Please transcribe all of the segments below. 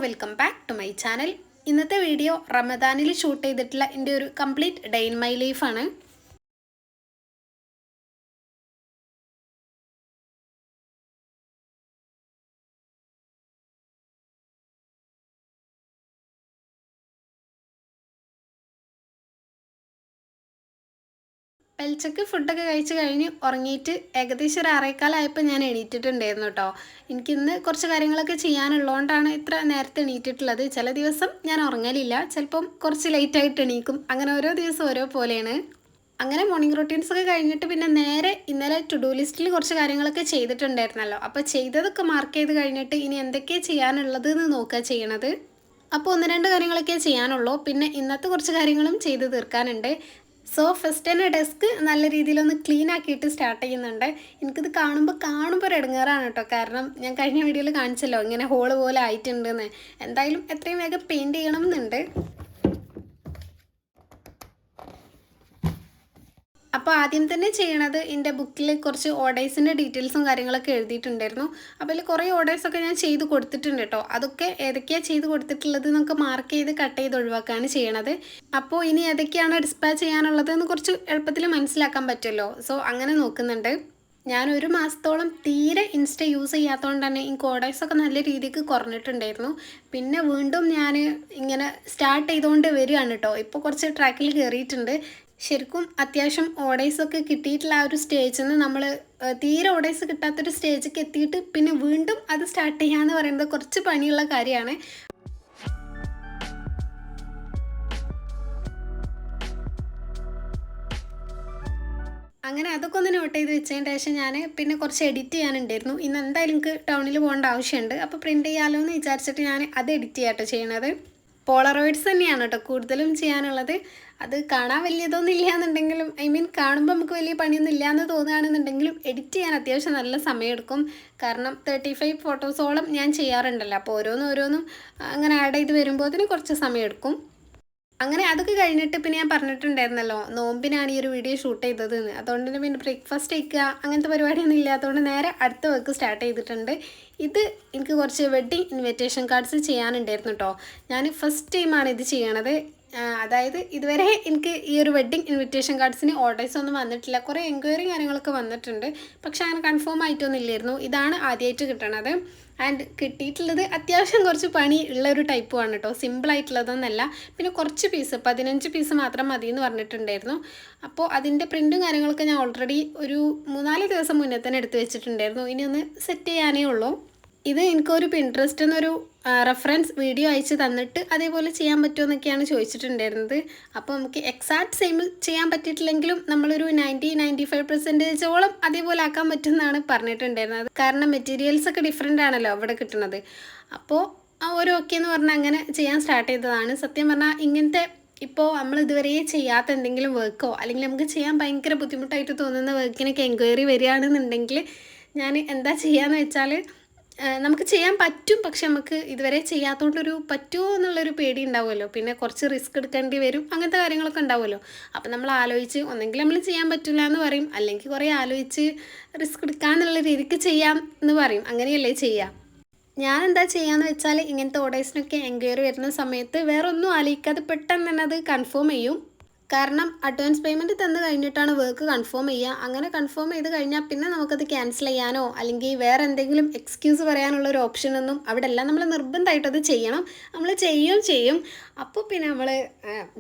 Welcome back to my channel. ഇന്നത്തെ video റമദാനിൽ shoot ചെയ്തിട്ടുള്ള എൻ്റെ ഒരു കംപ്ലീറ്റ് ഡേ ഇൻ മൈ ലൈഫാണ്. പെൽച്ചക്ക് ഫുഡൊക്കെ കഴിച്ച് കഴിഞ്ഞ് ഉറങ്ങിയിട്ട് ഏകദേശം ഒരു ആറേക്കാലായപ്പോൾ ഞാൻ എണീറ്റിട്ടുണ്ടായിരുന്നു കേട്ടോ. എനിക്കിന്ന് കുറച്ച് കാര്യങ്ങളൊക്കെ ചെയ്യാനുള്ളതുകൊണ്ടാണ് ഇത്ര നേരത്തെ എണീറ്റിട്ടുള്ളത്. ചില ദിവസം ഞാൻ ഉറങ്ങലില്ല, ചിലപ്പം കുറച്ച് ലേറ്റായിട്ട് എണീക്കും. അങ്ങനെ ഓരോ ദിവസം ഓരോ പോലെയാണ്. അങ്ങനെ മോർണിംഗ് റൊട്ടീൻസൊക്കെ കഴിഞ്ഞിട്ട് പിന്നെ നേരെ ഇന്നലെ ടു ഡു ലിസ്റ്റിൽ കുറച്ച് കാര്യങ്ങളൊക്കെ ചെയ്തിട്ടുണ്ടായിരുന്നല്ലോ. അപ്പോൾ ചെയ്തതൊക്കെ മാർക്ക് ചെയ്ത് കഴിഞ്ഞിട്ട് ഇനി എന്തൊക്കെയാണ് ചെയ്യാനുള്ളത് എന്ന് നോക്കുക ചെയ്യണത്. അപ്പോൾ ഒന്ന് രണ്ട് കാര്യങ്ങളൊക്കെ ചെയ്യാനുള്ളൂ. പിന്നെ ഇന്നത്തെ കുറച്ച് കാര്യങ്ങളും ചെയ്ത് തീർക്കാനുണ്ട്. സോ ഫസ്റ്റ് തന്നെ ഡെസ്ക് നല്ല രീതിയിലൊന്ന് ക്ലീൻ ആക്കിയിട്ട് സ്റ്റാർട്ട് ചെയ്യുന്നുണ്ട്. എനിക്കിത് കാണുമ്പോൾ ഒരു ഇടങ്ങേറാണ് കേട്ടോ. കാരണം ഞാൻ കഴിഞ്ഞ വീഡിയോയിൽ കാണിച്ചല്ലോ ഇങ്ങനെ ഹോള് പോലെ ആയിട്ടുണ്ടെന്ന്. എന്തായാലും എത്രയും വേഗം പെയിൻറ്റ് ചെയ്യണം എന്നുണ്ട്. അപ്പോൾ ആദ്യം തന്നെ ചെയ്യണത് എൻ്റെ ബുക്കിൽ കുറച്ച് ഓർഡേഴ്സിൻ്റെ ഡീറ്റെയിൽസും കാര്യങ്ങളൊക്കെ എഴുതിയിട്ടുണ്ടായിരുന്നു. അപ്പോൾ അതിൽ കുറേ ഓർഡേഴ്സൊക്കെ ഞാൻ ചെയ്ത് കൊടുത്തിട്ടുണ്ട് കേട്ടോ. അതൊക്കെ ഏതൊക്കെയാണ് ചെയ്ത് കൊടുത്തിട്ടുള്ളത് എന്നൊക്കെ മാർക്ക് ചെയ്ത് കട്ട് ചെയ്ത് ഒഴിവാക്കുകയാണ് ചെയ്യണത്. അപ്പോൾ ഇനി ഏതൊക്കെയാണ് ഡിസ്പാച്ച് ചെയ്യാനുള്ളത് എന്ന് കുറച്ച് എളുപ്പത്തിൽ മനസ്സിലാക്കാൻ പറ്റുമല്ലോ. സോ അങ്ങനെ നോക്കുന്നുണ്ട്. ഞാൻ ഒരു മാസത്തോളം തീരെ ഇൻസ്റ്റ യൂസ് ചെയ്യാത്തതുകൊണ്ട് തന്നെ എനിക്ക് ഓർഡേഴ്സൊക്കെ നല്ല രീതിക്ക് കുറഞ്ഞിട്ടുണ്ടായിരുന്നു. പിന്നെ വീണ്ടും ഞാൻ ഇങ്ങനെ സ്റ്റാർട്ട് ചെയ്തുകൊണ്ട് വരികയാണ് കേട്ടോ. ഇപ്പോൾ കുറച്ച് ട്രാക്കിൽ കയറിയിട്ടുണ്ട്. ശരിക്കും അത്യാവശ്യം ഓർഡേഴ്സൊക്കെ കിട്ടിയിട്ടുള്ള ആ ഒരു സ്റ്റേജിൽ നിന്ന് നമ്മൾ തീരെ ഓർഡേഴ്സ് കിട്ടാത്തൊരു സ്റ്റേജിലേക്ക് എത്തിയിട്ട് പിന്നെ വീണ്ടും അത് സ്റ്റാർട്ട് ചെയ്യാന്ന് പറയുന്നത് കുറച്ച് പണിയുള്ള കാര്യമാണ്. അങ്ങനെ അതൊക്കെ ഒന്ന് നോട്ട് ചെയ്ത് വെച്ചതിന് ശേഷം ഞാൻ പിന്നെ കുറച്ച് എഡിറ്റ് ചെയ്യാനുണ്ടായിരുന്നു. ഇന്ന് എന്തായാലും എനിക്ക് ടൗണിൽ പോകേണ്ട ആവശ്യമുണ്ട്. അപ്പോൾ പ്രിൻറ്റ് ചെയ്യാമല്ലോ എന്ന് വിചാരിച്ചിട്ട് ഞാൻ അത് എഡിറ്റ് ചെയ്യാട്ടോ ചെയ്യണത്. പോളറോയിഡ്സ് തന്നെയാണ് കേട്ടോ കൂടുതലും ചെയ്യാനുള്ളത്. അത് കാണാൻ വലിയതൊന്നും ഇല്ല എന്നുണ്ടെങ്കിലും കാണുമ്പോൾ നമുക്ക് വലിയ പണിയൊന്നും ഇല്ല എന്ന് തോന്നുകയാണെന്നുണ്ടെങ്കിലും എഡിറ്റ് ചെയ്യാൻ അത്യാവശ്യം നല്ല സമയമെടുക്കും. കാരണം 35 ഫോട്ടോസോളം ഞാൻ ചെയ്യാറുണ്ടല്ലോ. അപ്പോൾ ഓരോന്നും അങ്ങനെ ആഡ് ചെയ്ത് വരുമ്പോൾ അതിന് കുറച്ച് സമയമെടുക്കും. അങ്ങനെ അതൊക്കെ കഴിഞ്ഞിട്ട് പിന്നെ ഞാൻ പറഞ്ഞിട്ടുണ്ടായിരുന്നല്ലോ നോമ്പിനാണ് ഈ ഒരു വീഡിയോ ഷൂട്ട് ചെയ്തത് എന്ന്. അതുകൊണ്ട് തന്നെ പിന്നെ ബ്രേക്ക്ഫാസ്റ്റ് കഴിക്കുക അങ്ങനത്തെ പരിപാടിയൊന്നും ഇല്ലാത്തതുകൊണ്ട് നേരെ അടുത്ത വർക്ക് സ്റ്റാർട്ട് ചെയ്തിട്ടുണ്ട്. ഇത് എനിക്ക് കുറച്ച് വെഡ്ഡിങ് ഇൻവിറ്റേഷൻ കാർഡ്സ് ചെയ്യാനുണ്ടായിരുന്നു കേട്ടോ. ഞാൻ ഫസ്റ്റ് ടൈമാണ് ഇത് ചെയ്യണത്. അതായത് ഇതുവരെ എനിക്ക് ഈ ഒരു വെഡ്ഡിങ് ഇൻവിറ്റേഷൻ കാർഡ്സിന് ഓർഡേഴ്സ് ഒന്നും വന്നിട്ടില്ല. കുറേ എൻക്വയറി കാര്യങ്ങളൊക്കെ വന്നിട്ടുണ്ട്, പക്ഷെ അങ്ങനെ കൺഫേം ആയിട്ടൊന്നും ഇല്ലായിരുന്നു. ഇതാണ് ആദ്യമായിട്ട് കിട്ടണത്. ആൻഡ് കിട്ടിയിട്ടുള്ളത് അത്യാവശ്യം കുറച്ച് പണി ഉള്ളൊരു ടൈപ്പുമാണ് കേട്ടോ. സിമ്പിളായിട്ടുള്ളതൊന്നല്ല. പിന്നെ കുറച്ച് പീസ് 15 പീസ് മാത്രം മതി എന്ന് പറഞ്ഞിട്ടുണ്ടായിരുന്നു. അപ്പോൾ അതിൻ്റെ പ്രിൻറ്റും കാര്യങ്ങളൊക്കെ ഞാൻ ഓൾറെഡി ഒരു 3-4 ദിവസം മുന്നേ തന്നെ എടുത്ത് വെച്ചിട്ടുണ്ടായിരുന്നു. ഇനി ഒന്ന് സെറ്റ് ചെയ്യാനേ ഉള്ളൂ. ഇത് എനിക്കൊരു പിൻട്രസ്റ്റ് എന്നൊരു റെഫറൻസ് വീഡിയോ അയച്ച് തന്നിട്ട് അതേപോലെ ചെയ്യാൻ പറ്റുമോ എന്നൊക്കെയാണ് ചോദിച്ചിട്ടുണ്ടായിരുന്നത്. അപ്പോൾ നമുക്ക് എക്സാക്ട് സെയിം ചെയ്യാൻ പറ്റിയിട്ടില്ലെങ്കിലും നമ്മളൊരു 90-95% അതേപോലെ ആക്കാൻ പറ്റുമെന്നാണ് പറഞ്ഞിട്ടുണ്ടായിരുന്നത്. കാരണം മെറ്റീരിയൽസൊക്കെ ഡിഫറെൻ്റ് ആണല്ലോ അവിടെ കിട്ടുന്നത്. അപ്പോൾ ഒരു ഓക്കെ എന്ന് പറഞ്ഞാൽ അങ്ങനെ ചെയ്യാൻ സ്റ്റാർട്ട് ചെയ്തതാണ്. സത്യം പറഞ്ഞാൽ ഇങ്ങനത്തെ ഇപ്പോൾ നമ്മൾ ഇതുവരെ ചെയ്യാത്ത എന്തെങ്കിലും വർക്കോ അല്ലെങ്കിൽ നമുക്ക് ചെയ്യാൻ ഭയങ്കര ബുദ്ധിമുട്ടായിട്ട് തോന്നുന്ന വർക്കിനൊക്കെ എൻക്വയറി വരികയാണെന്നുണ്ടെങ്കിൽ ഞാൻ എന്താ ചെയ്യാന്ന് വെച്ചാൽ നമുക്ക് ചെയ്യാൻ പറ്റും, പക്ഷെ നമുക്ക് ഇതുവരെ ചെയ്യാത്തതുകൊണ്ടൊരു പറ്റുമോ എന്നുള്ളൊരു പേടി ഉണ്ടാവുമല്ലോ. പിന്നെ കുറച്ച് റിസ്ക് എടുക്കേണ്ടി വരും, അങ്ങനത്തെ കാര്യങ്ങളൊക്കെ ഉണ്ടാവുമല്ലോ. അപ്പം നമ്മൾ ആലോചിച്ച് ഒന്നെങ്കിൽ നമ്മൾ ചെയ്യാൻ പറ്റില്ല എന്ന് പറയും, അല്ലെങ്കിൽ കുറേ ആലോചിച്ച് റിസ്ക് എടുക്കാന്നുള്ള രീതിക്ക് ചെയ്യാം എന്ന് പറയും. അങ്ങനെയല്ലേ ചെയ്യാം. ഞാൻ എന്താ ചെയ്യാന്ന് വെച്ചാൽ ഇങ്ങനത്തെ ഓർഡേഴ്സിനൊക്കെ എൻക്വയറി വരുന്ന സമയത്ത് വേറെ ഒന്നും ആലോചിക്കാതെ പെട്ടെന്ന് തന്നെ അത് കൺഫേം ചെയ്യും. കാരണം അഡ്വാൻസ് പേയ്മെൻറ്റ് തന്നു കഴിഞ്ഞിട്ടാണ് വർക്ക് കൺഫേം ചെയ്യുക. അങ്ങനെ കൺഫേം ചെയ്ത് കഴിഞ്ഞാൽ പിന്നെ നമുക്കത് ക്യാൻസൽ ചെയ്യാനോ അല്ലെങ്കിൽ വേറെ എന്തെങ്കിലും എക്സ്ക്യൂസ് പറയാനുള്ളൊരു ഓപ്ഷനൊന്നും അവിടെ അല്ല. നമ്മൾ നിർബന്ധമായിട്ടത് ചെയ്യണം. നമ്മൾ ചെയ്യും. അപ്പോൾ പിന്നെ നമ്മൾ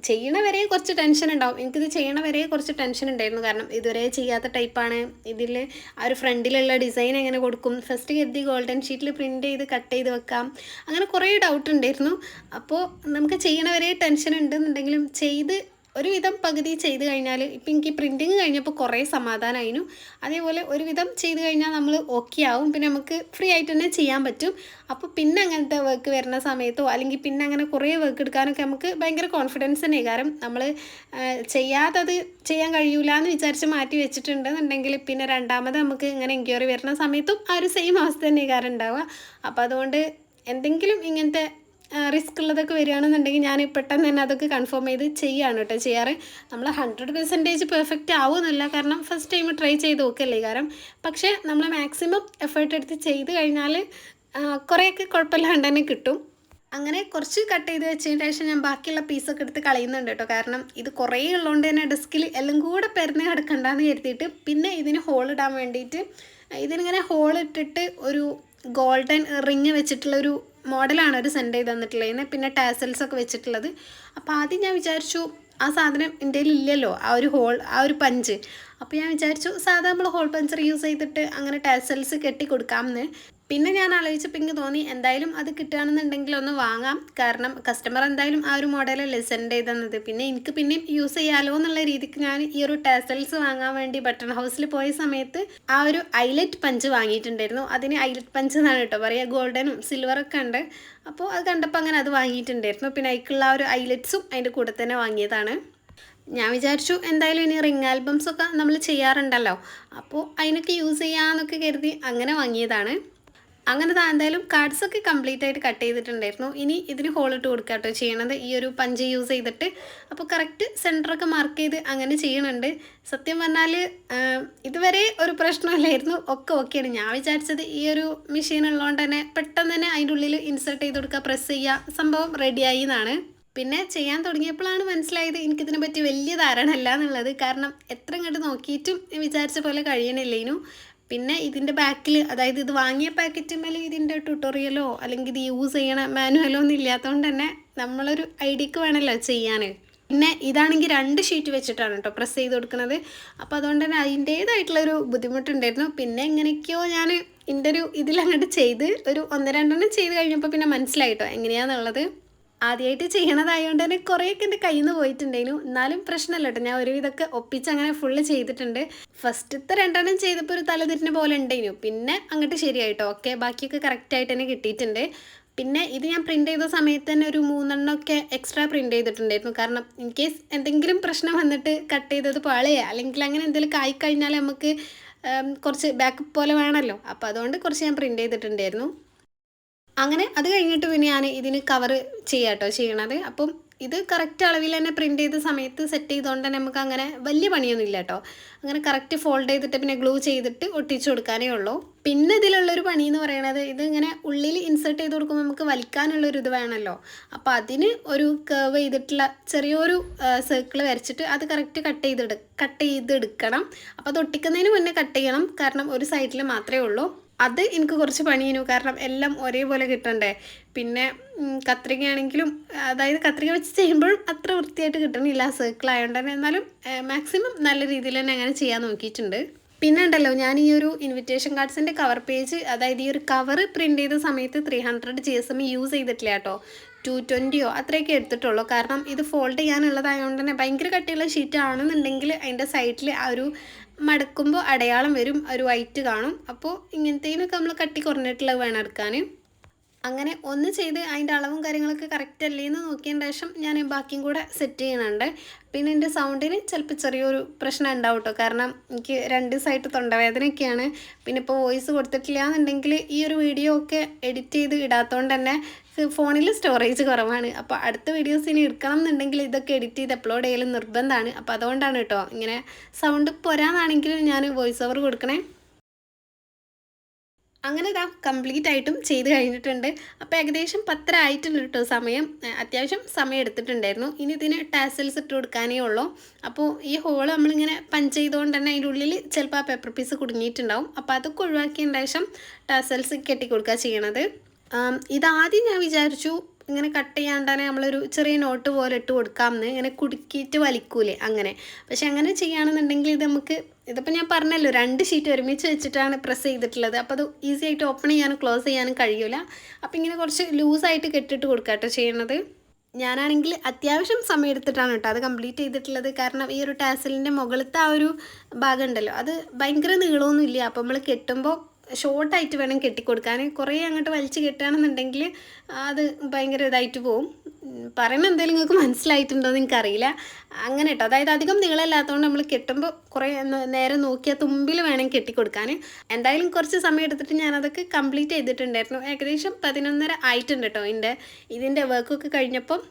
ചെയ്യണവരെ കുറച്ച് ടെൻഷൻ ഉണ്ടാവും. എനിക്കിത് ചെയ്യണവരെ കുറച്ച് ടെൻഷൻ ഉണ്ടായിരുന്നു. കാരണം ഇതുവരെ ചെയ്യാത്ത ടൈപ്പാണ്. ഇതിൽ ആ ഒരു ഫ്രണ്ടിലുള്ള ഡിസൈൻ എങ്ങനെ കൊടുക്കും, ഫസ്റ്റ് കരുതി ഗോൾഡൻ ഷീറ്റിൽ പ്രിൻറ്റ് ചെയ്ത് കട്ട് ചെയ്ത് വെക്കാം, അങ്ങനെ കുറേ ഡൗട്ട് ഉണ്ടായിരുന്നു. അപ്പോൾ നമുക്ക് ചെയ്യണവരെ ടെൻഷൻ ഉണ്ടെന്നുണ്ടെങ്കിലും ചെയ്ത് ഒരുവിധം പകുതി ചെയ്ത് കഴിഞ്ഞാൽ ഇപ്പം എനിക്ക് പ്രിൻറ്റിങ് കഴിഞ്ഞപ്പോൾ കുറേ സമാധാനമായിരുന്നു. അതേപോലെ ഒരുവിധം ചെയ്ത് കഴിഞ്ഞാൽ നമ്മൾ ഓക്കെ ആവും. പിന്നെ നമുക്ക് ഫ്രീ ആയിട്ട് തന്നെ ചെയ്യാൻ പറ്റും. അപ്പോൾ പിന്നെ അങ്ങനത്തെ വർക്ക് വരുന്ന സമയത്തോ അല്ലെങ്കിൽ പിന്നെ അങ്ങനെ കുറേ വർക്ക് എടുക്കാനൊക്കെ നമുക്ക് ഭയങ്കര കോൺഫിഡൻസ് തന്നെ. കാരണം നമ്മൾ ചെയ്യാത്തത് ചെയ്യാൻ കഴിയൂല എന്ന് വിചാരിച്ച് മാറ്റി വെച്ചിട്ടുണ്ടെന്നുണ്ടെങ്കിൽ പിന്നെ രണ്ടാമത് നമുക്ക് ഇങ്ങനെ എൻക്വയറി വരുന്ന സമയത്തും ആ ഒരു സെയിം അവസ്ഥ തന്നെ കാരണം ഉണ്ടാവുക. അപ്പോൾ അതുകൊണ്ട് എന്തെങ്കിലും ഇങ്ങനത്തെ റിസ്ക് ഉള്ളതൊക്കെ വരികയാണെന്നുണ്ടെങ്കിൽ ഞാൻ പെട്ടെന്ന് തന്നെ അതൊക്കെ കൺഫേം ചെയ്ത് ചെയ്യുകയാണ് കേട്ടോ ചെയ്യാറ്. നമ്മൾ 100% പെർഫെക്റ്റ് ആവുമെന്നല്ല, കാരണം ഫസ്റ്റ് ടൈം ട്രൈ ചെയ്ത് നോക്കല്ലേ കാരണം. പക്ഷേ നമ്മൾ മാക്സിമം എഫേർട്ട് എടുത്ത് ചെയ്ത് കഴിഞ്ഞാൽ കുറേയൊക്കെ കുഴപ്പമില്ലാണ്ട് തന്നെ കിട്ടും. അങ്ങനെ കുറച്ച് കട്ട് ചെയ്ത് വെച്ചതിന് ശേഷം ഞാൻ ബാക്കിയുള്ള പീസൊക്കെ എടുത്ത് കളയുന്നുണ്ട് കേട്ടോ. കാരണം ഇത് കുറേ ഉള്ളതുകൊണ്ട് തന്നെ ഡെസ്കിൽ എല്ലാം കൂടെ പെരന്ന് കിടക്കണ്ടെന്ന് കരുതിയിട്ട് പിന്നെ ഇതിന് ഹോളിടാൻ വേണ്ടിയിട്ട് ഇതിനിങ്ങനെ ഹോളിട്ടിട്ട് ഒരു ഗോൾഡൻ റിങ് വെച്ചിട്ടുള്ളൊരു മോഡലാണ് ഒരു സെൻഡ് ചെയ്ത് തന്നിട്ടുള്ളത്. പിന്നെ ടാസൽസൊക്കെ വെച്ചിട്ടുള്ളത്. അപ്പോൾ ആദ്യം ഞാൻ വിചാരിച്ചു ആ സാധനം എൻ്റെ ഇല്ലല്ലോ, ആ ഒരു ഹോൾ, ആ ഒരു പഞ്ച്. അപ്പോൾ ഞാൻ വിചാരിച്ചു സാധാ നമ്മൾ ഹോൾ പഞ്ചർ യൂസ് ചെയ്തിട്ട് അങ്ങനെ ടാസൽസ് കെട്ടി കൊടുക്കാമെന്ന്. പിന്നെ ഞാൻ ആലോചിച്ചപ്പോൾ എനിക്ക് തോന്നി എന്തായാലും അത് കിട്ടുകയാണെന്നുണ്ടെങ്കിൽ ഒന്ന് വാങ്ങാം. കാരണം കസ്റ്റമർ എന്തായാലും ആ ഒരു മോഡലല്ലേ സെൻഡ് ചെയ്ത് തന്നത്. പിന്നെ എനിക്ക് പിന്നെയും യൂസ് ചെയ്യാമല്ലോ എന്നുള്ള രീതിക്ക് ഞാൻ ഈ ഒരു ടാസൽസ് വാങ്ങാൻ വേണ്ടി ബട്ടൺ ഹൗസിൽ പോയ സമയത്ത് ആ ഒരു ഐലറ്റ് പഞ്ച് വാങ്ങിയിട്ടുണ്ടായിരുന്നു. അതിന് ഐലറ്റ് പഞ്ച് എന്നാണ് കേട്ടോ പറയുക. ഗോൾഡനും സിൽവറൊക്കെ ഉണ്ട്. അപ്പോൾ അത് കണ്ടപ്പോൾ അങ്ങനെ അത് വാങ്ങിയിട്ടുണ്ടായിരുന്നു. പിന്നെ അതിലേക്കുള്ള ആ ഒരു ഐലറ്റ്സും അതിൻ്റെ കൂടെ തന്നെ വാങ്ങിയതാണ്. ഞാൻ വിചാരിച്ചു എന്തായാലും ഇനി റിംഗ് ആൽബംസൊക്കെ നമ്മൾ ചെയ്യാറുണ്ടല്ലോ, അപ്പോൾ അതിനൊക്കെ യൂസ് ചെയ്യാമെന്നൊക്കെ കരുതി അങ്ങനെ വാങ്ങിയതാണ്. അങ്ങനെ എന്തായാലും കാർഡ്സൊക്കെ കംപ്ലീറ്റ് ആയിട്ട് കട്ട് ചെയ്തിട്ടുണ്ടായിരുന്നു. ഇനി ഇതിന് ഹോളിട്ട് കൊടുക്കുക കേട്ടോ ചെയ്യണത്, ഈ ഒരു പഞ്ച് യൂസ് ചെയ്തിട്ട്. അപ്പോൾ കറക്റ്റ് സെൻറ്ററൊക്കെ മാർക്ക് ചെയ്ത് അങ്ങനെ ചെയ്യണുണ്ട്. സത്യം പറഞ്ഞാൽ ഇതുവരെ ഒരു പ്രശ്നമില്ലായിരുന്നു, ഒക്കെ ഓക്കെയാണ്. ഞാൻ വിചാരിച്ചത് ഈ ഒരു മെഷീൻ ഉള്ളതുകൊണ്ട് തന്നെ പെട്ടെന്ന് തന്നെ അതിൻ്റെ ഉള്ളിൽ ഇൻസേർട്ട് ചെയ്ത് കൊടുക്കുക, പ്രസ് ചെയ്യുക, സംഭവം റെഡിയായി എന്നാണ്. പിന്നെ ചെയ്യാൻ തുടങ്ങിയപ്പോഴാണ് മനസ്സിലായത് എനിക്കിതിനെ പറ്റി വലിയ ധാരണ അല്ല എന്നുള്ളത്. കാരണം എത്ര ഇങ്ങോട്ട് നോക്കിയിട്ടും വിചാരിച്ച പോലെ കഴിയണില്ലേനു. പിന്നെ ഇതിൻ്റെ ബാക്കിൽ, അതായത് ഇത് വാങ്ങിയ പാക്കറ്റുമ്മേൽ ഇതിൻ്റെ ട്യൂട്ടോറിയലോ അല്ലെങ്കിൽ ഇത് യൂസ് ചെയ്യണ മാനുവലോ ഒന്നും ഇല്ലാത്തതുകൊണ്ട് തന്നെ നമ്മളൊരു ഐഡിയക്ക് വേണമല്ലോ ചെയ്യാൻ. പിന്നെ ഇതാണെങ്കിൽ 2 ഷീറ്റ് വെച്ചിട്ടാണ് കേട്ടോ പ്രസ് ചെയ്ത് കൊടുക്കുന്നത്. അപ്പോൾ അതുകൊണ്ട് തന്നെ അതിൻ്റേതായിട്ടുള്ളൊരു ബുദ്ധിമുട്ടുണ്ടായിരുന്നു. പിന്നെ എങ്ങനെയൊക്കെയോ ഞാൻ എൻ്റെ ഒരു ഇതിലങ്ങോട്ട് ചെയ്ത് ഒരു 1-2 ചെയ്ത് കഴിഞ്ഞപ്പോൾ പിന്നെ മനസ്സിലായിട്ടോ എങ്ങനെയാണെന്നുള്ളത്. ആദ്യമായിട്ട് ചെയ്യണതായതുകൊണ്ട് തന്നെ കുറേയൊക്കെ എൻ്റെ കയ്യിൽ നിന്ന് പോയിട്ടുണ്ടായിരുന്നു. എന്നാലും പ്രശ്നമല്ല കേട്ടോ, ഞാൻ ഒരുവിധമൊക്കെ ഒപ്പിച്ച് അങ്ങനെ ഫുള്ള് ചെയ്തിട്ടുണ്ട്. ഫസ്റ്റത്തെ 2 ചെയ്തപ്പോൾ ഒരു തലതിരിഞ്ഞ പോലെ ഉണ്ടായിരുന്നു. പിന്നെ അങ്ങോട്ട് ശരിയായിട്ടോ, ഓക്കെ, ബാക്കിയൊക്കെ കറക്റ്റായിട്ട് തന്നെ കിട്ടിയിട്ടുണ്ട്. പിന്നെ ഇത് ഞാൻ പ്രിൻ്റ് ചെയ്ത സമയത്ത് തന്നെ ഒരു 3 എക്സ്ട്രാ പ്രിൻ്റ് ചെയ്തിട്ടുണ്ടായിരുന്നു. കാരണം ഇൻ കേസ് എന്തെങ്കിലും പ്രശ്നം വന്നിട്ട് കട്ട് ചെയ്തത് പാളയോ അല്ലെങ്കിൽ അങ്ങനെ എന്തെങ്കിലും ആയിക്കഴിഞ്ഞാൽ നമുക്ക് കുറച്ച് ബാക്കപ്പ് പോലെ വേണമല്ലോ. അപ്പോൾ അതുകൊണ്ട് കുറച്ച് ഞാൻ പ്രിൻ്റ് ചെയ്തിട്ടുണ്ടായിരുന്നു. അങ്ങനെ അത് കഴിഞ്ഞിട്ട് പിന്നെ ഞാൻ ഇതിന് കവർ ചെയ്യാട്ടോ ചെയ്യണത്. അപ്പം ഇത് കറക്റ്റ് അളവിൽ തന്നെ പ്രിൻ്റ് ചെയ്ത സമയത്ത് സെറ്റ് ചെയ്തുകൊണ്ട് തന്നെ നമുക്ക് അങ്ങനെ വലിയ പണിയൊന്നും ഇല്ല കേട്ടോ. അങ്ങനെ കറക്റ്റ് ഫോൾഡ് ചെയ്തിട്ട് പിന്നെ ഗ്ലൂ ചെയ്തിട്ട് ഒട്ടിച്ചു കൊടുക്കാനേ ഉള്ളൂ. പിന്നെ ഇതിലുള്ളൊരു പണി എന്ന് പറയുന്നത് ഇത് ഇങ്ങനെ ഉള്ളിൽ ഇൻസേർട്ട് ചെയ്ത് കൊടുക്കുമ്പോൾ നമുക്ക് വലിക്കാനുള്ളൊരു ഇത് വേണമല്ലോ. അപ്പോൾ അതിന് ഒരു കർവ് ചെയ്തിട്ടുള്ള ചെറിയൊരു സർക്കിൾ വരച്ചിട്ട് അത് കറക്റ്റ് കട്ട് ചെയ്തെടുക്കണം. അപ്പോൾ അത് ഒട്ടിക്കുന്നതിന് മുന്നേ കട്ട് ചെയ്യണം, കാരണം ഒരു സൈഡിൽ മാത്രമേ ഉള്ളൂ. അത് എനിക്ക് കുറച്ച് പണിയേനു, കാരണം എല്ലാം ഒരേപോലെ കിട്ടണ്ടേ. പിന്നെ കത്രികയാണെങ്കിലും, അതായത് കത്രിക വെച്ച് ചെയ്യുമ്പോഴും അത്ര വൃത്തിയായിട്ട് കിട്ടണില്ല സർക്കിൾ ആയതുകൊണ്ട് തന്നെ. എന്നാലും മാക്സിമം നല്ല രീതിയിൽ തന്നെ അങ്ങനെ ചെയ്യാൻ നോക്കിയിട്ടുണ്ട്. പിന്നെ ഉണ്ടല്ലോ, ഞാൻ ഈ ഒരു ഇൻവിറ്റേഷൻ കാർഡ്സിൻ്റെ കവർ പേജ്, അതായത് ഈ ഒരു കവർ പ്രിൻ്റ് ചെയ്ത സമയത്ത് 300 GSM യൂസ് ചെയ്തിട്ടില്ല കേട്ടോ. 220 അത്രയൊക്കെ എടുത്തിട്ടുള്ളൂ. കാരണം ഇത് ഫോൾഡ് ചെയ്യാനുള്ളതായതുകൊണ്ട് തന്നെ ഭയങ്കര കട്ടിയുള്ള ഷീറ്റ് ആണെന്നുണ്ടെങ്കിൽ അതിൻ്റെ സൈഡിൽ ആ ഒരു മടക്കുമ്പോൾ അടയാളം വരും, ഒരു വൈറ്റ് കാണും. അപ്പോൾ ഇങ്ങനത്തേനൊക്കെ നമ്മൾ കട്ടി കുറഞ്ഞിട്ടുള്ളത് വേണം എടുക്കാൻ. അങ്ങനെ ഒന്ന് ചെയ്ത് അതിൻ്റെ അളവും കാര്യങ്ങളൊക്കെ കറക്റ്റ് അല്ലേ എന്ന് നോക്കിയതിന് ശേഷം ഞാൻ ബാക്കിയും കൂടെ സെറ്റ് ചെയ്യണുണ്ട്. പിന്നെ എൻ്റെ സൗണ്ടിന് ചിലപ്പോൾ ചെറിയൊരു പ്രശ്നം ഉണ്ടാവും കേട്ടോ, കാരണം എനിക്ക് 2 ദിവസമായിട്ട് തൊണ്ടവേദനയൊക്കെയാണ്. പിന്നെ ഇപ്പോൾ വോയിസ് കൊടുത്തിട്ടില്ല എന്നുണ്ടെങ്കിൽ ഈ ഒരു വീഡിയോ ഒക്കെ എഡിറ്റ് ചെയ്ത് ഇടാത്തതുകൊണ്ട് തന്നെ ഫോണിൽ സ്റ്റോറേജ് കുറവാണ്. അപ്പോൾ അടുത്ത വീഡിയോസ് ഇനി എടുക്കണം എന്നുണ്ടെങ്കിൽ ഇതൊക്കെ എഡിറ്റ് ചെയ്ത് അപ്ലോഡ് ചെയ്യലും നിർബന്ധമാണ്. അപ്പോൾ അതുകൊണ്ടാണ് കേട്ടോ ഇങ്ങനെ സൗണ്ട് പോരാന്നാണെങ്കിലും ഞാൻ വോയിസ് ഓവർ കൊടുക്കണേ. അങ്ങനെ ഇതാ കംപ്ലീറ്റ് ആയിട്ടും ചെയ്ത് കഴിഞ്ഞിട്ടുണ്ട്. അപ്പോൾ ഏകദേശം 10 ആയിട്ടുണ്ട് കേട്ടോ സമയം. അത്യാവശ്യം സമയം എടുത്തിട്ടുണ്ടായിരുന്നു. ഇനി ഇതിന് ടാസൽസ് ഇട്ട് കൊടുക്കാനേ ഉള്ളൂ. അപ്പോൾ ഈ ഹോൾ നമ്മളിങ്ങനെ പഞ്ച് ചെയ്തുകൊണ്ട് തന്നെ അതിൻ്റെ ഉള്ളിൽ ചിലപ്പോൾ ആ പേപ്പർ പീസ് കുടുങ്ങിയിട്ടുണ്ടാവും. അപ്പോൾ അതൊക്കെ ഒഴിവാക്കിയതിന് ശേഷം ടാസൽസ് കെട്ടിക്കൊടുക്കുക ചെയ്യണത്. ഇതാദ്യം ഞാൻ വിചാരിച്ചു ഇങ്ങനെ കട്ട് ചെയ്യാണ്ട് തന്നെ നമ്മളൊരു ചെറിയ നോട്ട് പോലെ ഇട്ട് കൊടുക്കാമെന്ന്, ഇങ്ങനെ കുടുക്കിയിട്ട് വലിക്കൂലേ അങ്ങനെ. പക്ഷെ അങ്ങനെ ചെയ്യുകയാണെന്നുണ്ടെങ്കിൽ ഇത് നമുക്ക്, ഇതിപ്പോൾ ഞാൻ പറഞ്ഞല്ലോ 2 ഷീറ്റ് ഒരുമിച്ച് വെച്ചിട്ടാണ് പ്രസ് ചെയ്തിട്ടുള്ളത്. അപ്പോൾ അത് ഈസി ആയിട്ട് ഓപ്പൺ ചെയ്യാനും ക്ലോസ് ചെയ്യാനും കഴിയില്ല. അപ്പോൾ ഇങ്ങനെ കുറച്ച് ലൂസായിട്ട് കെട്ടിട്ട് കൊടുക്കുക കേട്ടോ ചെയ്യണത്. ഞാനാണെങ്കിൽ അത്യാവശ്യം സമയം എടുത്തിട്ടാണ് കേട്ടോ അത് കംപ്ലീറ്റ് ചെയ്തിട്ടുള്ളത്. കാരണം ഈ ഒരു ടാസലിൻ്റെ മുകളിലത്തെ ആ ഒരു ഭാഗം ഉണ്ടല്ലോ, അത് ഭയങ്കര നീളമൊന്നും ഇല്ല. അപ്പോൾ നമ്മൾ കെട്ടുമ്പോൾ ഷോർട്ടായിട്ട് വേണം കെട്ടിക്കൊടുക്കാൻ. കുറേ അങ്ങോട്ട് വലിച്ച് കെട്ടുകയാണെന്നുണ്ടെങ്കിൽ അത് ഭയങ്കര ഇതായിട്ട് പോവും. പറയുന്നത് എന്തെങ്കിലും നിങ്ങൾക്ക് മനസ്സിലായിട്ടുണ്ടോ എന്ന് എനിക്കറിയില്ല. അങ്ങനെ കേട്ടോ, അതായത് അധികം നീളമില്ലാത്തതുകൊണ്ട് നമ്മൾ കെട്ടുമ്പോൾ കുറേ നേരം നോക്കിയാൽ തുമ്പിൽ വേണം കെട്ടിക്കൊടുക്കാൻ. എന്തായാലും കുറച്ച് സമയം എടുത്തിട്ട് ഞാനതൊക്കെ കംപ്ലീറ്റ് ചെയ്തിട്ടുണ്ടായിരുന്നു. ഏകദേശം 11:30 ആയിട്ടുണ്ട് കേട്ടോ ഇതിൻ്റെ വർക്കൊക്കെ കഴിഞ്ഞപ്പം.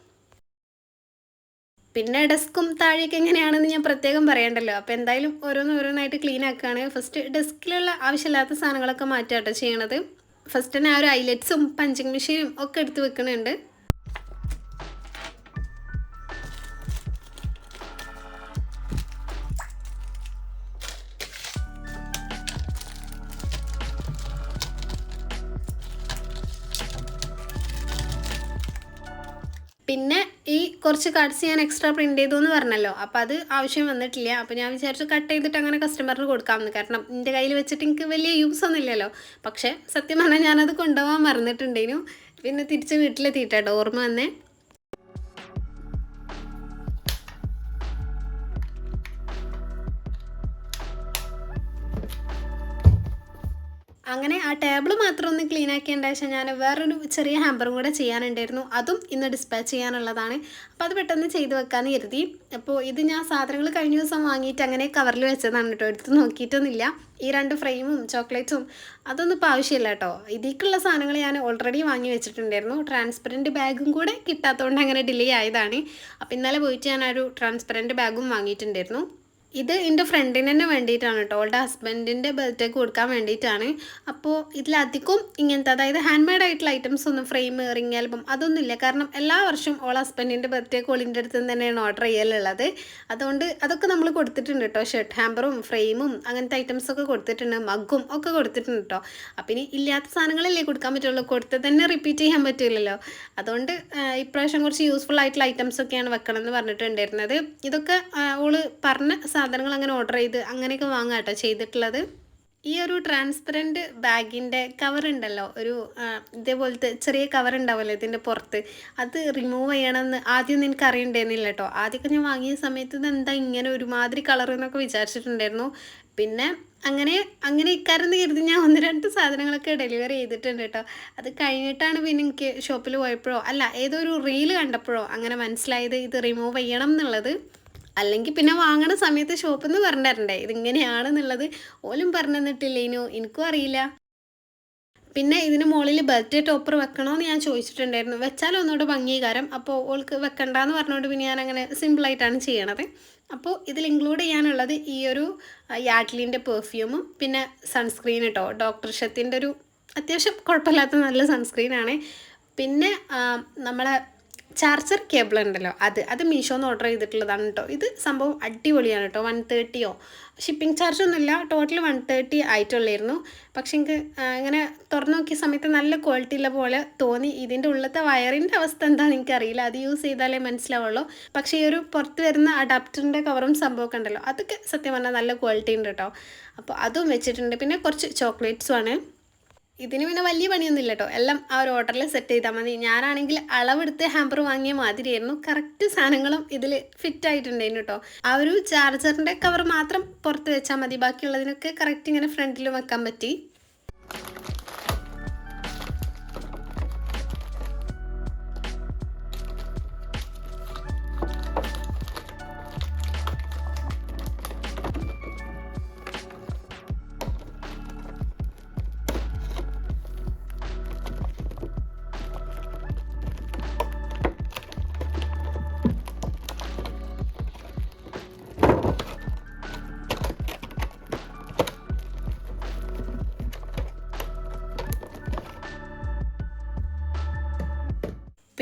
പിന്നെ ഡെസ്കും താഴേക്ക് എങ്ങനെയാണെന്ന് ഞാൻ പ്രത്യേകം പറയണ്ടല്ലോ. അപ്പോൾ എന്തായാലും ഓരോന്നായിട്ട് ക്ലീൻ ആക്കുകയാണ്. ഫസ്റ്റ് ഡെസ്കിലുള്ള ആവശ്യമില്ലാത്ത സാധനങ്ങളൊക്കെ മാറ്റുക കേട്ടോ ചെയ്യണത്. ഫസ്റ്റ് തന്നെ ആ ഒരു ഐലറ്റ്സും പഞ്ചിങ് മെഷീനും ഒക്കെ എടുത്ത് വെക്കുന്നുണ്ട്. പിന്നെ ഈ കുറച്ച് കാർഡ്സ് ഞാൻ എക്സ്ട്രാ പ്രിൻ്റ് ചെയ്തു എന്ന് പറഞ്ഞല്ലോ, അപ്പോൾ അത് ആവശ്യം വന്നിട്ടില്ല. അപ്പോൾ ഞാൻ വിചാരിച്ചു കട്ട് ചെയ്തിട്ട് അങ്ങനെ കസ്റ്റമറിന് കൊടുക്കാമെന്ന്. കാരണം എൻ്റെ കയ്യിൽ വെച്ചിട്ട് എനിക്ക് വലിയ യൂസ് ഒന്നും ഇല്ലല്ലോ. പക്ഷേ സത്യം പറഞ്ഞാൽ ഞാനത് കൊണ്ടുപോകാൻ മറന്നിട്ടുണ്ടേനു. പിന്നെ തിരിച്ച് വീട്ടിലെത്തിയിട്ടോ ഓർമ്മ വന്നേ. അങ്ങനെ ആ ടേബിൾ മാത്രം ഒന്ന് ക്ലീൻ ആക്കിയതിൻ്റെ ശേഷം ഞാൻ വേറൊരു ചെറിയ ഹാമ്പറും കൂടെ ചെയ്യാനുണ്ടായിരുന്നു. അതും ഇന്ന് ഡിസ്പാച്ച് ചെയ്യാനുള്ളതാണ്. അപ്പോൾ അത് പെട്ടെന്ന് ചെയ്ത് വെക്കാമെന്ന് കരുതി. അപ്പോൾ ഇത് ഞാൻ സാധനങ്ങൾ കഴിഞ്ഞ ദിവസം വാങ്ങിയിട്ട് അങ്ങനെ കവറിൽ വെച്ചതാണ് കേട്ടോ, എടുത്ത് നോക്കിയിട്ടൊന്നുമില്ല. ഈ 2 ഫ്രെയിമും ചോക്ലേറ്റ്സും അതൊന്നും ഇപ്പോൾ ആവശ്യമില്ല കേട്ടോ. ഇതിലേക്കുള്ള സാധനങ്ങൾ ഞാൻ ഓൾറെഡി വാങ്ങി വെച്ചിട്ടുണ്ടായിരുന്നു. ട്രാൻസ്പെറൻറ്റ് ബാഗും കൂടെ കിട്ടാത്തതുകൊണ്ട് അങ്ങനെ ഡിലേ ആയതാണ്. അപ്പോൾ ഇന്നലെ പോയിട്ട് ഞാൻ ഒരു ട്രാൻസ്പെറൻറ്റ് ബാഗും വാങ്ങിയിട്ടുണ്ടായിരുന്നു. ഇത് എൻ്റെ ഫ്രണ്ടിന് തന്നെ വേണ്ടിയിട്ടാണ് കേട്ടോ, അവളുടെ ഹസ്ബൻഡിൻ്റെ ബർത്ത്ഡേക്ക് കൊടുക്കാൻ വേണ്ടിയിട്ടാണ്. അപ്പോൾ ഇതിലധികം ഇങ്ങനത്തെ, അതായത് ഹാൻഡ് മെയ്ഡ് ആയിട്ടുള്ള ഐറ്റംസ് ഒന്നും, ഫ്രെയിം, റിംഗ് ആൽബം അതൊന്നുമില്ല. കാരണം എല്ലാ വർഷവും ഓൾ ഹസ്ബൻഡിൻ്റെ ബർത്ത്ഡേക്ക് ഓളിൻ്റെ അടുത്ത് നിന്ന് തന്നെയാണ് ഓർഡർ ചെയ്യലുള്ളത്. അതുകൊണ്ട് അതൊക്കെ നമ്മൾ കൊടുത്തിട്ടുണ്ട് കേട്ടോ. ഷർട്ട് ഹാമ്പറും ഫ്രെയിമും അങ്ങനത്തെ ഐറ്റംസൊക്കെ കൊടുത്തിട്ടുണ്ട്, മഗ്ഗും ഒക്കെ കൊടുത്തിട്ടുണ്ട് കേട്ടോ. അപ്പം ഇനി ഇല്ലാത്ത സാധനങ്ങളല്ലേ കൊടുക്കാൻ പറ്റുള്ളൂ, കൊടുത്ത് തന്നെ റിപ്പീറ്റ് ചെയ്യാൻ പറ്റില്ലല്ലോ. അതുകൊണ്ട് ഇപ്രാവശ്യം കുറച്ച് യൂസ്ഫുൾ ആയിട്ടുള്ള ഐറ്റംസൊക്കെയാണ് വെക്കണം എന്ന് പറഞ്ഞിട്ടുണ്ടായിരുന്നത്. ഇതൊക്കെ ഓള് പറഞ്ഞ സാധനങ്ങൾ അങ്ങനെ ഓർഡർ ചെയ്ത് അങ്ങനെയൊക്കെ വാങ്ങാം കേട്ടോ ചെയ്തിട്ടുള്ളത്. ഈ ഒരു ട്രാൻസ്പെറൻറ്റ് ബാഗിൻ്റെ കവർ ഉണ്ടല്ലോ, ഒരു ഇതേപോലത്തെ ചെറിയ കവർ ഉണ്ടാവുമല്ലോ ഇതിൻ്റെ പുറത്ത്, അത് റിമൂവ് ചെയ്യണമെന്ന് ആദ്യം എനിക്ക് അറിയണ്ടായിരുന്നില്ല കേട്ടോ. ആദ്യമൊക്കെ ഞാൻ വാങ്ങിയ സമയത്ത് ഇത് എന്താ ഇങ്ങനെ ഒരുമാതിരി കളർ എന്നൊക്കെ വിചാരിച്ചിട്ടുണ്ടായിരുന്നു. പിന്നെ അങ്ങനെ ഇക്കാരെന്ന് കരുതി ഞാൻ 1-2 സാധനങ്ങളൊക്കെ ഡെലിവറി ചെയ്തിട്ടുണ്ട് കേട്ടോ. അത് കഴിഞ്ഞിട്ടാണ് പിന്നെ എനിക്ക് ഷോപ്പിൽ പോയപ്പോഴോ അല്ല ഏതോ ഒരു റീല് കണ്ടപ്പോഴോ അങ്ങനെ മനസ്സിലായത് ഇത് റിമൂവ് ചെയ്യണം എന്നുള്ളത്. അല്ലെങ്കിൽ പിന്നെ വാങ്ങണ സമയത്ത് ഷോപ്പിൽ നിന്ന് പറഞ്ഞിട്ടുണ്ടേ ഇതിങ്ങനെയാണെന്നുള്ളത്. ഓലും പറഞ്ഞു തന്നിട്ടില്ലേനു, എനിക്കും അറിയില്ല. പിന്നെ ഇതിന് മുകളിൽ ബർത്ത്ഡേ ടോപ്പർ വെക്കണമെന്ന് ഞാൻ ചോദിച്ചിട്ടുണ്ടായിരുന്നു. വെച്ചാൽ ഒന്നുകൂടെ ഭംഗീകാരം. അപ്പോൾ ഓൾക്ക് വെക്കണ്ടെന്ന് പറഞ്ഞുകൊണ്ട് പിന്നെ ഞാൻ അങ്ങനെ സിമ്പിളായിട്ടാണ് ചെയ്യണത്. അപ്പോൾ ഇതിൽ ഇൻക്ലൂഡ് ചെയ്യാനുള്ളത് ഈ ഒരു യാഡ്ലിൻ്റെ പെർഫ്യൂമും പിന്നെ സൺസ്ക്രീൻ കേട്ടോ. ഡോക്ടർ ഷത്തിൻ്റെ ഒരു അത്യാവശ്യം കുഴപ്പമില്ലാത്ത നല്ല സൺസ്ക്രീനാണ്. പിന്നെ നമ്മളെ ചാർജർ കേബിൾ ഉണ്ടല്ലോ, അത് മീഷോന്ന് ഓർഡർ ചെയ്തിട്ടുള്ളതാണ് കേട്ടോ. ഇത് സംഭവം അടിപൊളിയാണ് കേട്ടോ. 130 ഷിപ്പിംഗ് ചാർജ് ഒന്നുമില്ല, ടോട്ടൽ 130 ആയിട്ടുള്ളായിരുന്നു. പക്ഷെ എനിക്ക് ഇങ്ങനെ തുറന്നു നോക്കിയ സമയത്ത് നല്ല ക്വാളിറ്റി ഉള്ള പോലെ തോന്നി. ഇതിൻ്റെ ഉള്ളത്തെ വയറിൻ്റെ അവസ്ഥ എന്താണെന്ന് എനിക്കറിയില്ല, അത് യൂസ് ചെയ്താലേ മനസ്സിലാവുള്ളൂ. പക്ഷേ ഈ ഒരു പുറത്ത് വരുന്ന അഡാപ്റ്ററിൻ്റെ കവറും സംഭവമൊക്കെ ഉണ്ടല്ലോ, അതൊക്കെ സത്യം പറഞ്ഞാൽ നല്ല ക്വാളിറ്റി ഉണ്ട് കേട്ടോ. അപ്പോൾ അതും വെച്ചിട്ടുണ്ട്. പിന്നെ കുറച്ച് ചോക്ലേറ്റ്സുമാണ്. ഇതിന് പിന്നെ വലിയ പണിയൊന്നുമില്ല കേട്ടോ, എല്ലാം ആ ഒരു ഓർഡറിൽ സെറ്റ് ചെയ്താൽ മതി. ഞാനാണെങ്കിൽ അളവെടുത്ത് ഹാമ്പർ വാങ്ങിയ മാതിരിയായിരുന്നു, കറക്റ്റ് സാധനങ്ങളും ഇതിൽ ഫിറ്റ് ആയിട്ടുണ്ടായിരുന്നു കേട്ടോ. ആ ഒരു ചാർജറിൻ്റെ കവർ മാത്രം പുറത്ത് വെച്ചാൽ മതി, ബാക്കിയുള്ളതിനൊക്കെ കറക്റ്റ് ഇങ്ങനെ ഫ്രണ്ടിൽ വെക്കാൻ പറ്റി.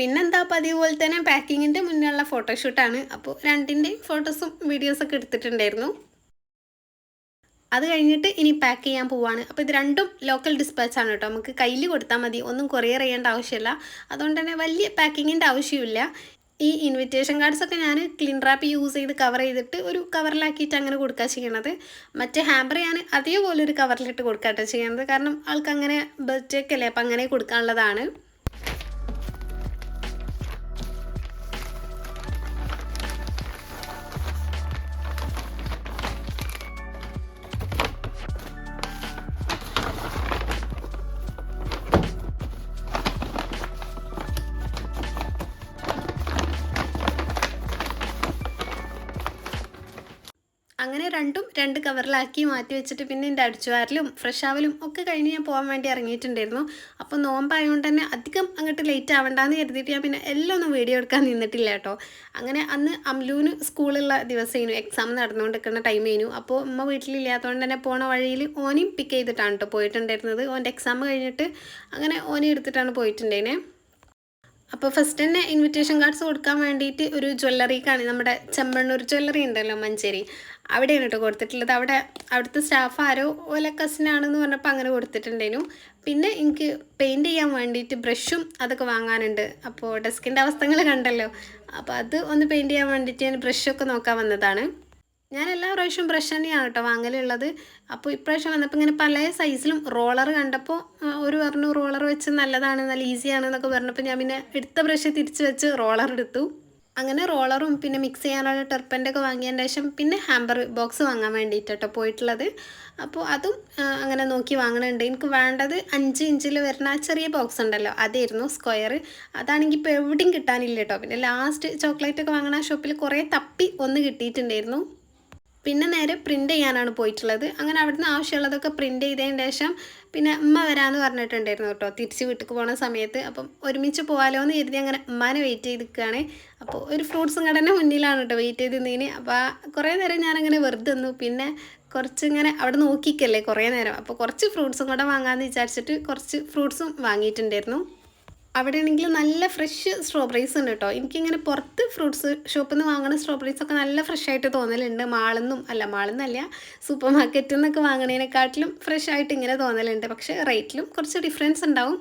പിന്നെന്താ പതിവ് പോലെ തന്നെ പാക്കിങ്ങിൻ്റെ മുന്നുള്ള ഫോട്ടോഷൂട്ടാണ്. അപ്പോൾ 2ൻ്റെയും ഫോട്ടോസും വീഡിയോസൊക്കെ എടുത്തിട്ടുണ്ടായിരുന്നു. അത് കഴിഞ്ഞിട്ട് ഇനി പാക്ക് ചെയ്യാൻ പോവാണ്. അപ്പോൾ ഇത് 2ഉം ലോക്കൽ ഡിസ്പാച്ചാണ് കേട്ടോ, നമുക്ക് കയ്യിൽ കൊടുത്താൽ മതി, ഒന്നും കൊറിയർ ചെയ്യേണ്ട ആവശ്യമില്ല. അതുകൊണ്ട് തന്നെ വലിയ പാക്കിങ്ങിൻ്റെ ആവശ്യമില്ല. ഈ ഇൻവിറ്റേഷൻ കാർഡ്സൊക്കെ ഞാൻ ക്ലീൻ റാപ്പ് യൂസ് ചെയ്ത് കവർ ചെയ്തിട്ട് ഒരു കവറിലാക്കിയിട്ട് അങ്ങനെ കൊടുക്കുക ചെയ്യണത്. മറ്റേ ഹാമ്പർ ഞാൻ അതേപോലെ ഒരു കവറിലിട്ട് കൊടുക്കാട്ടോ ചെയ്യണത്. കാരണം ആൾക്ക് അങ്ങനെ ബർത്ത്ഡേക്കല്ലേ, അപ്പം അങ്ങനെ കൊടുക്കാനുള്ളതാണ്. അങ്ങനെ 2ഉം 2 കവറിലാക്കി മാറ്റി വെച്ചിട്ട് പിന്നെ എൻ്റെ അടിച്ചുവാരലും ഫ്രഷ് ആവലും ഒക്കെ കഴിഞ്ഞ് ഞാൻ പോകാൻ വേണ്ടി ഇറങ്ങിയിട്ടുണ്ടായിരുന്നു. അപ്പോൾ നോമ്പായതുകൊണ്ട് തന്നെ അധികം അങ്ങോട്ട് ലേറ്റ് ആവണ്ടെന്ന് കരുതിയിട്ട് ഞാൻ പിന്നെ എല്ലാം ഒന്നും വീഡിയോ എടുക്കാൻ നിന്നിട്ടില്ല കേട്ടോ. അങ്ങനെ അന്ന് അമ്ലുവിന് സ്കൂളുള്ള ദിവസമായിരുന്നു, എക്സാം നടന്നുകൊണ്ടിരിക്കുന്ന ടൈമായിരുന്നു. അപ്പോൾ ഉമ്മ വീട്ടിലില്ലാത്തതുകൊണ്ട് തന്നെ പോണ വഴിയിൽ ഓനെയും പിക്ക് ചെയ്തിട്ടാണ് കേട്ടോ പോയിട്ടുണ്ടായിരുന്നത്. ഓൻ്റെ എക്സാം കഴിഞ്ഞിട്ട് അങ്ങനെ ഓനെ എടുത്തിട്ടാണ് പോയിട്ടുണ്ടായിരുന്നത്. അപ്പോൾ ഫസ്റ്റ് തന്നെ ഇൻവിറ്റേഷൻ കാർഡ്സ് കൊടുക്കാൻ വേണ്ടിയിട്ട് ഒരു ജ്വല്ലറിക്കാണ്, നമ്മുടെ ചെമ്പണ്ണൂർ ജ്വല്ലറി ഉണ്ടല്ലോ മഞ്ചേരി, അവിടെയാണ് കേട്ടോ കൊടുത്തിട്ടുള്ളത്. അവിടുത്തെ സ്റ്റാഫ് ആരോ ഓലെ കസിനാണെന്ന് പറഞ്ഞപ്പോൾ അങ്ങനെ കൊടുത്തിട്ടുണ്ടേനു. പിന്നെ എനിക്ക് പെയിൻറ് ചെയ്യാൻ വേണ്ടിയിട്ട് ബ്രഷും അതൊക്കെ വാങ്ങാനുണ്ട്. അപ്പോൾ ഡെസ്കിൻ്റെ അവസ്ഥകൾ കണ്ടല്ലോ, അപ്പോൾ അത് ഒന്ന് പെയിൻറ് ചെയ്യാൻ വേണ്ടിയിട്ട് ഞാൻ ബ്രഷൊക്കെ നോക്കാൻ വന്നതാണ്. ഞാൻ എല്ലാ പ്രാവശ്യവും ബ്രഷ് തന്നെയാണ് കേട്ടോ വാങ്ങലുള്ളത്. അപ്പോൾ ഇപ്രാവശ്യം വന്നപ്പോൾ ഇങ്ങനെ പല സൈസിലും റോളർ കണ്ടപ്പോൾ ഒരു പറഞ്ഞു റോളർ വെച്ച് നല്ലതാണ്, നല്ല ഈസിയാണ് എന്നൊക്കെ പറഞ്ഞപ്പോൾ ഞാൻ പിന്നെ എടുത്ത ബ്രഷ് തിരിച്ച് വെച്ച് റോളർ എടുത്തു. അങ്ങനെ റോളറും പിന്നെ മിക്സ് ചെയ്യാനുള്ള ടെർപ്പൻ്റൊക്കെ വാങ്ങിയതിന് ശേഷം പിന്നെ ഹാമ്പർ ബോക്സ് വാങ്ങാൻ വേണ്ടിയിട്ട് കേട്ടോ പോയിട്ടുള്ളത്. അപ്പോൾ അതും അങ്ങനെ നോക്കി വാങ്ങണുണ്ട്. എനിക്ക് വേണ്ടത് 5 ഇഞ്ചിൽ വരുന്ന ചെറിയ ബോക്സ് ഉണ്ടല്ലോ, അതായിരുന്നു സ്ക്വയർ. അതാണെങ്കിൽ ഇപ്പോൾ എവിടെയും കിട്ടാനില്ല കേട്ടോ. പിന്നെ ലാസ്റ്റ് ചോക്ലേറ്റൊക്കെ വാങ്ങണ ഷോപ്പിൽ കുറേ തപ്പി ഒന്ന് കിട്ടിയിട്ടുണ്ടായിരുന്നു. പിന്നെ നേരെ പ്രിൻ്റ് ചെയ്യാനാണ് പോയിട്ടുള്ളത്. അങ്ങനെ അവിടുന്ന് ആവശ്യമുള്ളതൊക്കെ പ്രിൻ്റ് ചെയ്തതിന് ശേഷം പിന്നെ ഉമ്മ വരാമെന്ന് പറഞ്ഞിട്ടുണ്ടായിരുന്നു കേട്ടോ തിരിച്ച് വീട്ടിൽ പോകുന്ന സമയത്ത്. അപ്പം ഒരുമിച്ച് പോകാമല്ലോ എന്ന് കരുതി അങ്ങനെ ഉമ്മാനെ വെയിറ്റ് ചെയ്ത് നിൽക്കുകയാണ്. അപ്പോൾ ഒരു ഫ്രൂട്ട്സും കടൻ്റെ മുന്നിലാണ് കേട്ടോ വെയിറ്റ് ചെയ്ത് നിന്നതിന്. അപ്പോൾ കുറേ നേരം ഞാനങ്ങനെ വെറുതെ നിന്നു. പിന്നെ കുറച്ചിങ്ങനെ അവിടെ നോക്കിക്കല്ലേ കുറേ നേരം, അപ്പോൾ കുറച്ച് ഫ്രൂട്ട്സും കൂടെ വാങ്ങാമെന്ന് വിചാരിച്ചിട്ട് കുറച്ച് ഫ്രൂട്ട്സും വാങ്ങിയിട്ടുണ്ടായിരുന്നു. അവിടെ ആണെങ്കിൽ നല്ല ഫ്രഷ് സ്ട്രോബെറീസ് ഉണ്ട് കേട്ടോ. എനിക്കിങ്ങനെ പുറത്ത് ഫ്രൂട്ട്സ് ഷോപ്പിൽ നിന്ന് വാങ്ങുന്ന സ്ട്രോബെറീസൊക്കെ നല്ല ഫ്രഷ് ആയിട്ട് തോന്നലുണ്ട്. മാളെന്നല്ല സൂപ്പർ മാർക്കറ്റിൽ നിന്നൊക്കെ വാങ്ങണതിനെക്കാട്ടിലും ഫ്രഷ് ആയിട്ട് ഇങ്ങനെ തോന്നലുണ്ട്. പക്ഷേ റേറ്റിലും കുറച്ച് ഡിഫറൻസ് ഉണ്ടാവും.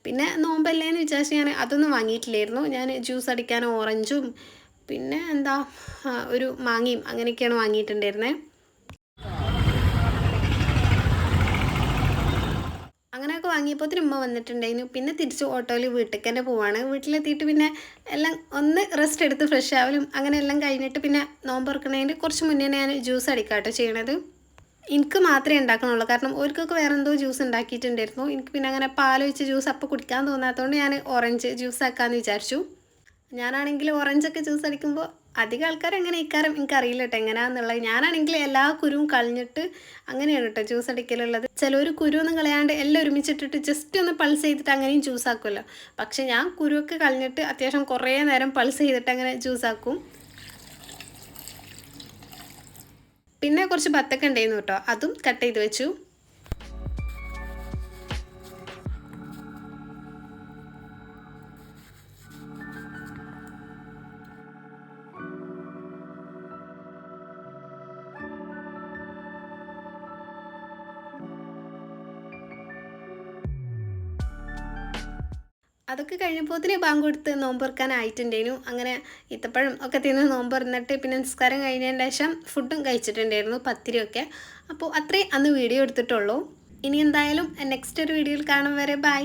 പിന്നെ നോമ്പല്ലേന്ന് വിചാരിച്ച് ഞാൻ അതൊന്നും വാങ്ങിയിട്ടില്ലായിരുന്നു. ഞാൻ ജ്യൂസ് അടിക്കാൻ ഓറഞ്ചും പിന്നെ ഒരു മാങ്ങയും അങ്ങനെയൊക്കെയാണ് വാങ്ങിയിട്ടുണ്ടായിരുന്നത്. അങ്ങനെയൊക്കെ വാങ്ങിയപ്പോൾ ഉമ്മ വന്നിട്ടുണ്ടായിരുന്നു. പിന്നെ തിരിച്ച് ഓട്ടോയിൽ വീട്ടിലേക്ക് തന്നെ പോവാണ്. വീട്ടിലെത്തിയിട്ട് പിന്നെ എല്ലാം ഒന്ന് റെസ്റ്റ് എടുത്ത് ഫ്രഷ് ആവലും അങ്ങനെ എല്ലാം കഴിഞ്ഞിട്ട് പിന്നെ നോമ്പ് തുറക്കുന്നതിന് കുറച്ച് മുന്നേ ഞാൻ ജ്യൂസ് അടിക്കാട്ടോ ചെയ്യണത്. എനിക്ക് മാത്രമേ ഉണ്ടാക്കണുള്ളൂ, കാരണം ഓർക്കൊക്കെ വേറെ എന്തോ ജ്യൂസ് ഉണ്ടാക്കിയിട്ടുണ്ടായിരുന്നു. എനിക്ക് പിന്നെ അങ്ങനെ പാലൊഴിച്ച് ജ്യൂസ് അപ്പോൾ കുടിക്കാൻ തോന്നാത്തതുകൊണ്ട് ഞാൻ ഓറഞ്ച് ജ്യൂസ് ആക്കാമെന്ന് വിചാരിച്ചു. ഞാനാണെങ്കിൽ ഓറഞ്ചൊക്കെ ജ്യൂസ് അടിക്കുമ്പോൾ അധികം ആൾക്കാർ എങ്ങനെ ഇക്കാരം എനിക്കറിയില്ല കേട്ടോ എങ്ങനെയാണെന്നുള്ളത്. ഞാനാണെങ്കിൽ എല്ലാ കുരുവും കളഞ്ഞിട്ട് അങ്ങനെയാണ് കേട്ടോ ജ്യൂസ് അടിക്കലുള്ളത്. ചിലർ കുരുവൊന്നും കളയാണ്ട് എല്ലാം ഒരുമിച്ചിട്ടിട്ട് ജസ്റ്റ് ഒന്ന് പൾസ് ചെയ്തിട്ട് അങ്ങനെയും ജ്യൂസ് ആക്കുമല്ലോ. പക്ഷെ ഞാൻ കുരുവൊക്കെ കളഞ്ഞിട്ട് അത്യാവശ്യം കുറേ നേരം പൾസ് ചെയ്തിട്ട് അങ്ങനെ ജ്യൂസ് ആക്കും. പിന്നെ കുറച്ച് ബത്തക്ക ഉണ്ടായിരുന്നു കേട്ടോ, അതും കട്ട് ചെയ്ത് വെച്ചു. അതൊക്കെ കഴിഞ്ഞപ്പോഴത്തേന് ബാങ്ക് കൊടുത്ത് നോമ്പ് തുറക്കാനായിട്ടുണ്ടായിരുന്നു. അങ്ങനെ ഈത്തപ്പഴം ഒക്കെ തിന്ന് നോമ്പ് തുറന്നിട്ട് പിന്നെ നിസ്കാരം കഴിഞ്ഞതിന് ശേഷം ഫുഡും കഴിച്ചിട്ടുണ്ടായിരുന്നു, പത്തിരിയൊക്കെ. അപ്പോൾ അത്രേ അന്ന് വീഡിയോ എടുത്തിട്ടുള്ളൂ. ഇനി എന്തായാലും നെക്സ്റ്റ് ഒരു വീഡിയോയിൽ കാണും വരെ ബൈ.